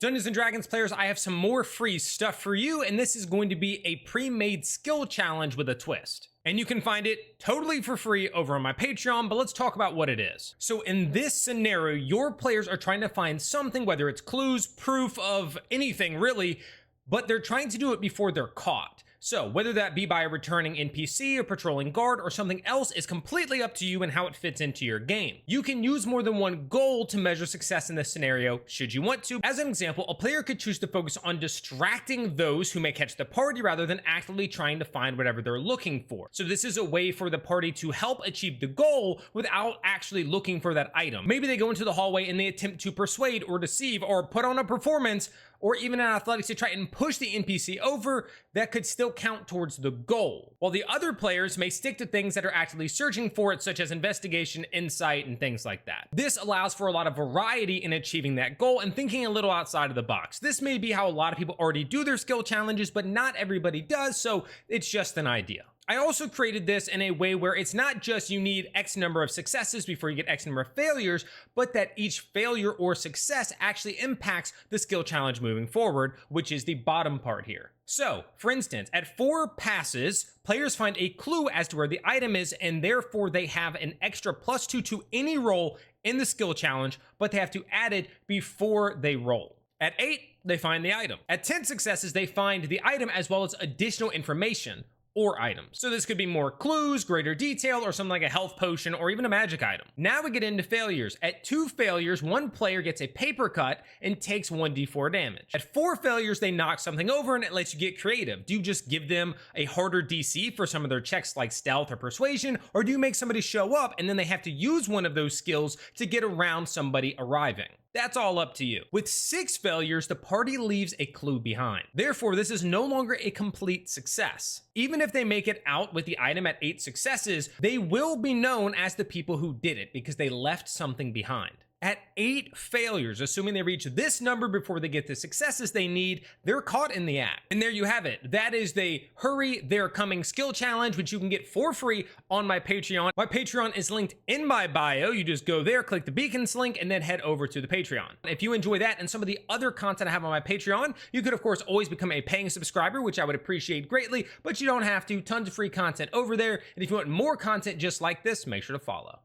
Dungeons and Dragons players, I have some more free stuff for you, and this is going to be a pre-made skill challenge with a twist. And you can find it totally for free over on my Patreon, but let's talk about what it is. So in this scenario, your players are trying to find something, whether it's clues, proof of anything really, but they're trying to do it before they're caught. So whether that be by a returning NPC, a patrolling guard, or something else is completely up to you and how it fits into your game. You can use more than one goal to measure success in this scenario, should you want to. As an example, a player could choose to focus on distracting those who may catch the party rather than actively trying to find whatever they're looking for. So this is a way for the party to help achieve the goal without actually looking for that item. Maybe they go into the hallway and they attempt to persuade or deceive or put on a performance or even in athletics to try and push the NPC over. That could still count towards the goal, while the other players may stick to things that are actively searching for it, such as investigation, insight, and things like that. This allows for a lot of variety in achieving that goal and thinking a little outside of the box. This may be how a lot of people already do their skill challenges, but not everybody does, so it's just an idea. I also created this in a way where it's not just you need X number of successes before you get X number of failures, but that each failure or success actually impacts the skill challenge moving forward, which is the bottom part here. So, for instance, at 4 passes, players find a clue as to where the item is, and therefore they have an extra +2 to any roll in the skill challenge, but they have to add it before they roll. At 8, they find the item. At 10 successes, they find the item as well as additional information or items. So this could be more clues, greater detail, or something like a health potion, or even a magic item. Now we get into failures. At 2 failures, one player gets a paper cut and takes 1d4 damage. At 4 failures, they knock something over and it lets you get creative. Do you just give them a harder DC for some of their checks like stealth or persuasion, or do you make somebody show up and then they have to use one of those skills to get around somebody arriving? That's all up to you. With 6 failures, the party leaves a clue behind. Therefore, this is no longer a complete success. Even if they make it out with the item at 8 successes, they will be known as the people who did it because they left something behind. At 8 failures, assuming they reach this number before they get the successes they need, they're caught in the act. And there you have it. That is the Hurry, They're Coming skill challenge, which you can get for free on my Patreon. My Patreon is linked in my bio. You just go there, click the beacons link, and then head over to the Patreon. If you enjoy that and some of the other content I have on my Patreon, you could, of course, always become a paying subscriber, which I would appreciate greatly, but you don't have to. Tons of free content over there. And if you want more content just like this, make sure to follow.